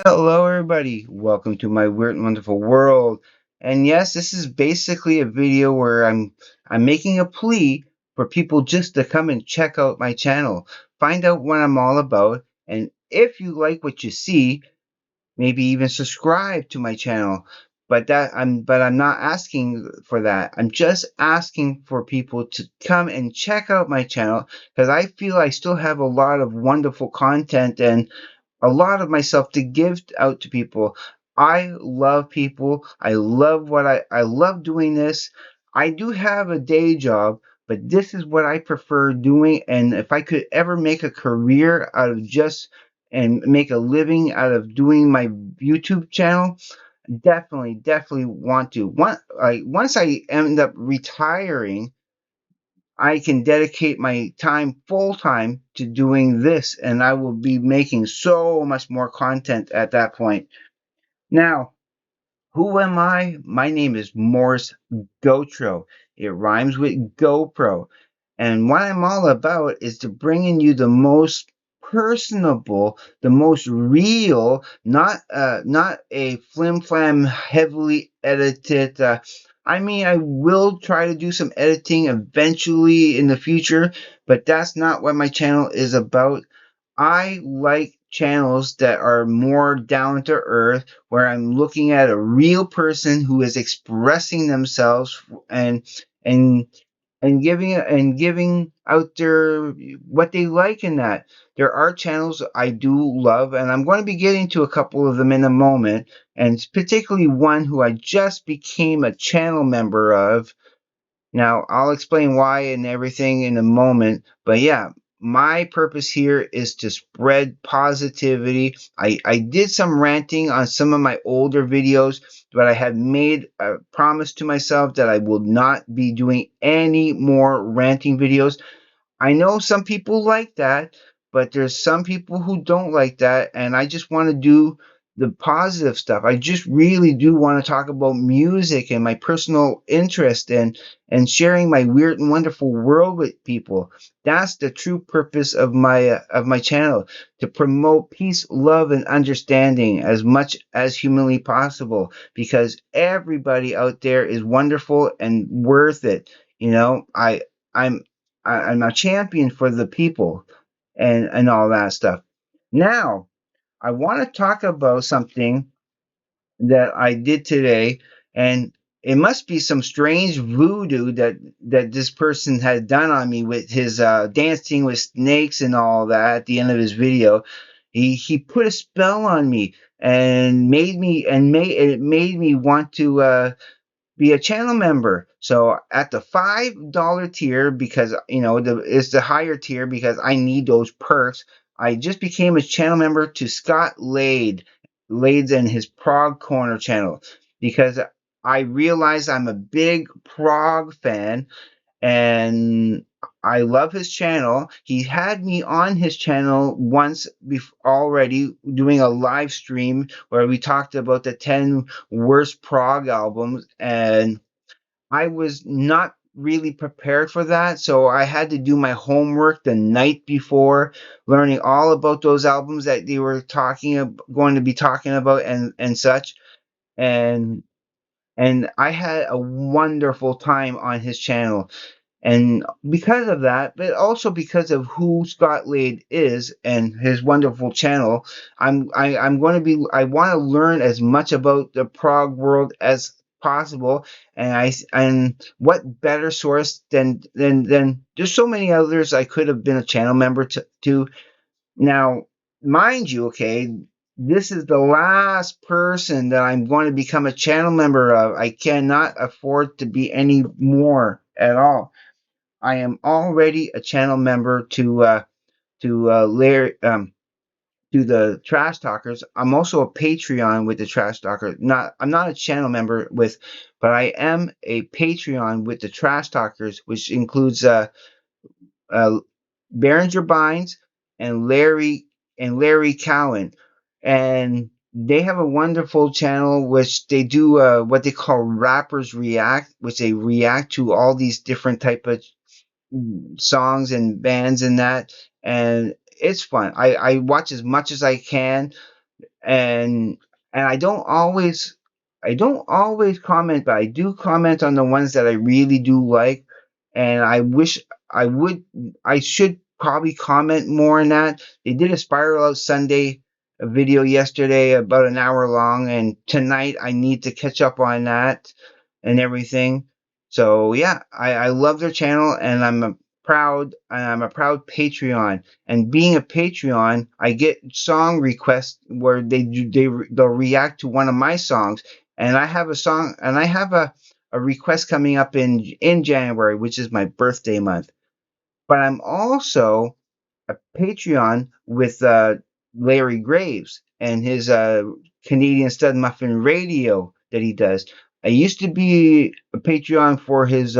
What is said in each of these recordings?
Hello, everybody. Welcome to my weird and wonderful world. And yes, this is basically a video where I'm making a plea for people just to come and check out my channel, find out what I'm all about, and if you like what you see, maybe even subscribe to my channel. But I'm not asking for that. I'm just asking for people to come and check out my channel because I feel I still have a lot of wonderful content and a lot of myself to give out to people. I love people. I love doing this. I do have a day job, but this is what I prefer doing. And if I could ever make a career out of just and make a living out of doing my YouTube channel, definitely want to. Once I end up retiring, I can dedicate my time full time to doing this, and I will be making so much more content at that point. Now, who am I? My name is Morris Gotro. It rhymes with GoPro. And what I'm all about is to bringing you the most personable, the most real, not a flim flam, heavily edited. I will try to do some editing eventually in the future, but that's not what my channel is about. I like channels that are more down to earth, where I'm looking at a real person who is expressing themselves and and and giving out their what they like in that. There are channels I do love, and I'm going to be getting to a couple of them in a moment, and particularly one who I just became a channel member of. Now, I'll explain why and everything in a moment, but yeah, my purpose here is to spread positivity. I did some ranting on some of my older videos, but I have made a promise to myself that I will not be doing any more ranting videos. I know some people like that, but there's some people who don't like that, and I just want to do the positive stuff. I just really do want to talk about music and my personal interest and sharing my weird and wonderful world with people. That's the true purpose of my channel, to promote peace, love, and understanding as much as humanly possible, because everybody out there is wonderful and worth it. You know, I'm I'm a champion for the people and all that stuff. Now, I want to talk about something that I did today, and it must be some strange voodoo that this person had done on me with his dancing with snakes and all that at the end of his video. He put a spell on me and it made me want to be a channel member. So at the $5 tier, because it's the higher tier because I need those perks. I just became a channel member to Scott Lades and his Prog Corner channel, because I realized I'm a big Prog fan and I love his channel. He had me on his channel once already doing a live stream where we talked about the 10 worst prog albums, and I was not really prepared for that, so I had to do my homework the night before, learning all about those albums that they were going to be talking about and such. And and I had a wonderful time on his channel. And because of that, but also because of who Scott Lade is and his wonderful channel, I'm going to be I want to learn as much about the prog world as possible. And what better source than there's so many others I could have been a channel member to. Now, mind you, okay, this is the last person that I'm going to become a channel member of. I cannot afford to be any more at all. I am already a channel member to the Trash Talkers. I'm also a Patreon with the Trash Talkers. I'm not a channel member with, but I am a Patreon with the Trash Talkers, which includes uh, Behringer Bynes and Larry Cowan, and they have a wonderful channel which they do what they call rappers react, which they react to all these different type of songs and bands and that, and it's fun. I watch as much as I can, and I don't always comment, but I do comment on the ones that I really do like, and I wish I would I should probably comment more on that. They did a Spiral Out Sunday video yesterday, about an hour long, and tonight I need to catch up on that and everything. So yeah, I love their channel, and I'm a proud Patreon. And being a Patreon, I get song requests where they'll react to one of my songs, and I have a request coming up in January, which is my birthday month. But I'm also a Patreon with Larry Graves and his Canadian Stud Muffin Radio that he does. I used to be a Patreon for his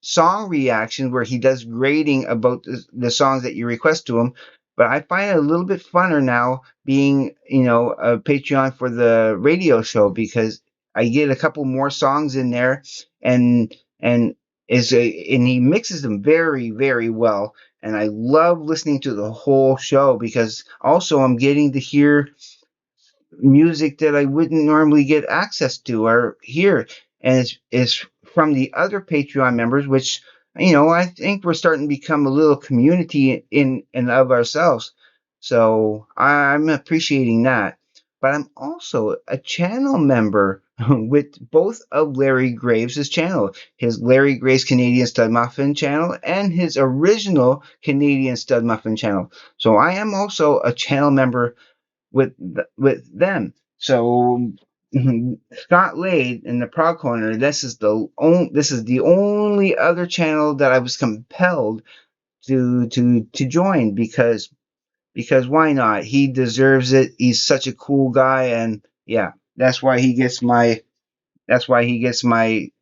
song reactions where he does grading about the songs that you request to him. But I find it a little bit funner now being, a Patreon for the radio show, because I get a couple more songs in there, and and and he mixes them very, very well, and I love listening to the whole show, because also I'm getting to hear music that I wouldn't normally get access to or hear, and it's from the other Patreon members, which I think we're starting to become a little community in and of ourselves. So I'm appreciating that. But I'm also a channel member with both of Larry Graves' channel, his Larry Graves Canadian Stud Muffin channel and his original Canadian Stud Muffin channel. So I am also a channel member with them. So Scott Lade in the Prog Corner. This is the only other channel that I was compelled to join, because why not? He deserves it. He's such a cool guy, and yeah, that's why he gets my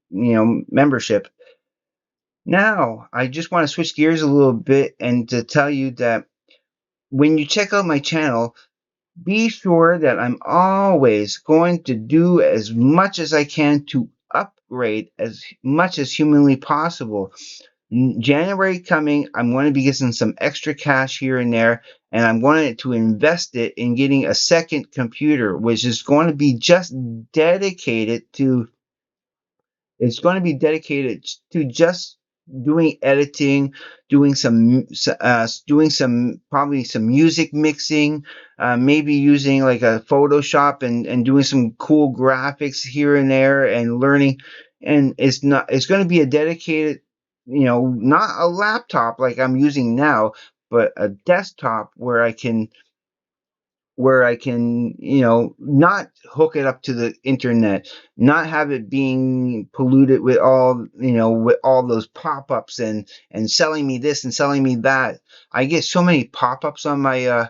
membership. Now, I just want to switch gears a little bit and to tell you that when you check out my channel, be sure that I'm always going to do as much as I can to upgrade as much as humanly possible. January coming, I'm going to be getting some extra cash here and there, and I'm going to invest it in getting a second computer, which is going to be just dedicated to it's going to be dedicated to just doing editing, doing some probably some music mixing, maybe using like a Photoshop and doing some cool graphics here and there and learning. And it's going to be a dedicated, not a laptop like I'm using now, but a desktop where I can, not hook it up to the internet, not have it being polluted with all those pop-ups and selling me this and selling me that. I get so many pop-ups on my,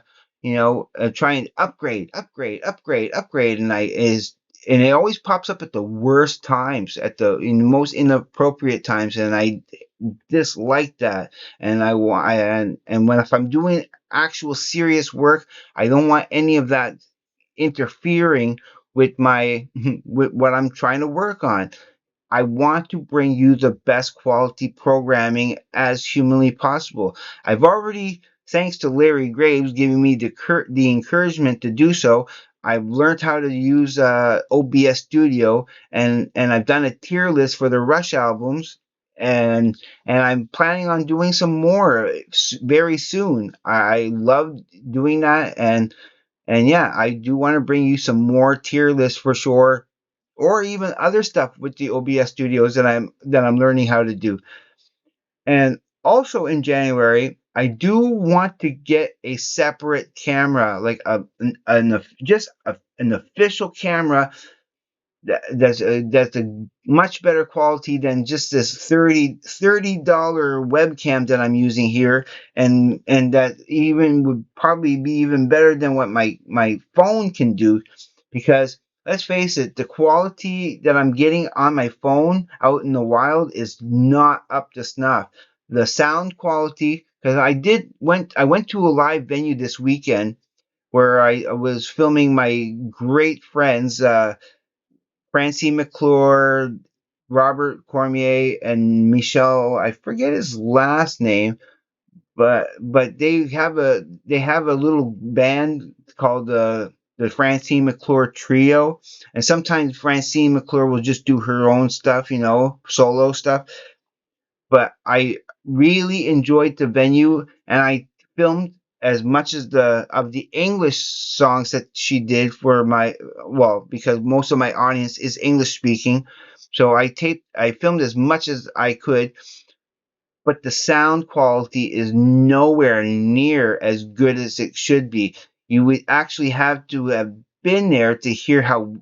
trying to upgrade, and it always pops up at the worst times, in the most inappropriate times, and I dislike that. And I want, and when if I'm doing actual serious work, I don't want any of that interfering with my with what I'm trying to work on. I want to bring you the best quality programming as humanly possible. I've already, thanks to Larry Graves giving me the encouragement to do so, I've learned how to use OBS Studio, and I've done a tier list for the Rush albums, and I'm planning on doing some more very soon. I love doing that, and yeah, I do want to bring you some more tier lists for sure, or even other stuff with the OBS studios that I'm learning how to do. And also in January, I do want to get a separate camera, like an official camera that's a much better quality than just this $30 webcam that I'm using here, and that even would probably be even better than what my phone can do, because let's face it, the quality that I'm getting on my phone out in the wild is not up to snuff. The sound quality, because I went to a live venue this weekend where I was filming my great friends, Francie McClure, Robert Cormier, and Michel. I forget his last name, but they have a little band called the Francine McClure trio, and sometimes Francine McClure will just do her own stuff, solo stuff. But I really enjoyed the venue, and I filmed as much as the English songs that she did for because most of my audience is English speaking. So I filmed as much as I could, but the sound quality is nowhere near as good as it should be. You would actually have to have been there to hear how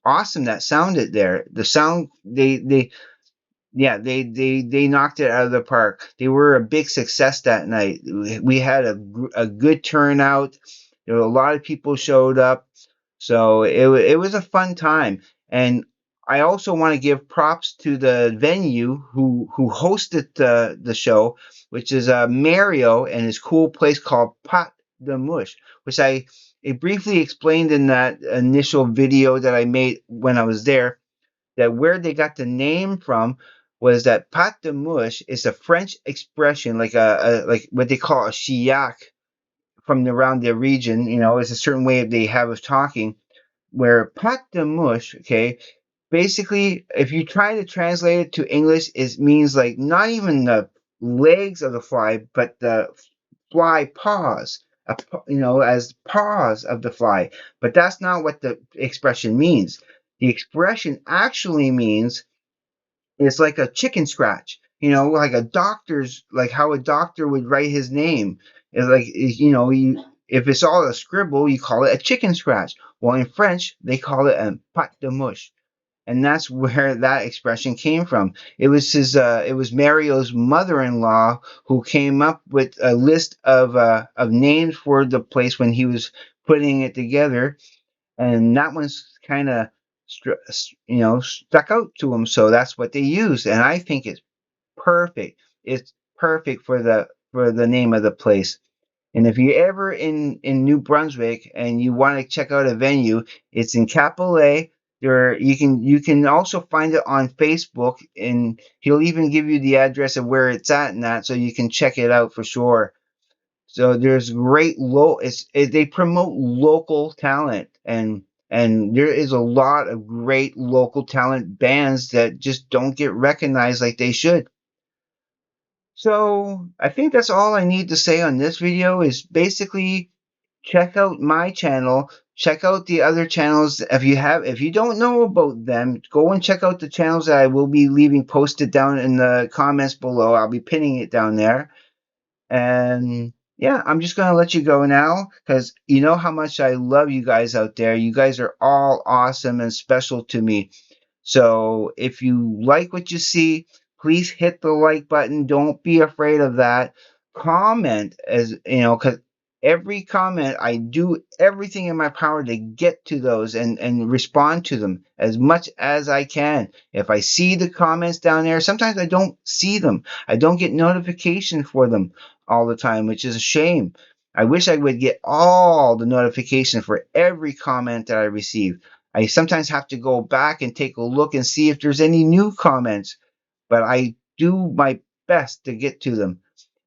awesome that sounded there. The sound they yeah, they knocked it out of the park. They were a big success that night. We had a good turnout. There were a lot of people showed up, so it was a fun time. And I also want to give props to the venue who hosted the show, which is Mario and his cool place called Pot de Mush, which I briefly explained in that initial video that I made when I was there, that where they got the name from was that "pat de mouche" is a French expression, like what they call a chiac from around their region. It's a certain way they have of talking. Where "pat de mouche," okay, basically, if you try to translate it to English, it means like not even the legs of the fly, but the fly paws. As paws of the fly. But that's not what the expression means. The expression actually means it's like a chicken scratch, like like how a doctor would write his name. It's like, if it's all a scribble, you call it a chicken scratch. Well, in French, they call it un pat de mouche. And that's where that expression came from. It was Mario's mother-in-law who came up with a list of names for the place when he was putting it together, and that one's kind of stuck out to them, so that's what they use, and I think it's perfect. It's perfect for the name of the place. And if you're ever in New Brunswick and you want to check out a venue, it's in Capelé. You can also find it on Facebook, and he'll even give you the address of where it's at and that, so you can check it out for sure. So there's they promote local talent, and there is a lot of great local talent bands that just don't get recognized like they should. So I think that's all I need to say on this video, is basically check out my channel, check out the other channels. If you don't know about them, go and check out the channels that I will be leaving posted down in the comments below. I'll be pinning it down there. And yeah, I'm just going to let you go now, because you know how much I love you guys out there. You guys are all awesome and special to me. So if you like what you see, please hit the like button. Don't be afraid of that. Comment, as you know, because every comment, I do everything in my power to get to those and respond to them as much as I can. If I see the comments down there, sometimes I don't see them. I don't get notification for them all the time, which is a shame. I wish I would get all the notification for every comment that I receive. I sometimes have to go back and take a look and see if there's any new comments, but I do my best to get to them.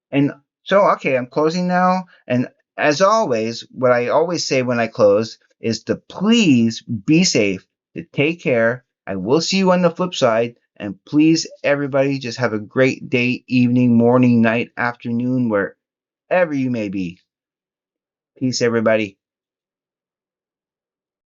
And so, okay, I'm closing now. And as always, what I always say when I close is to please be safe, to take care. I will see you on the flip side. And please, everybody, just have a great day, evening, morning, night, afternoon, wherever you may be. Peace, everybody.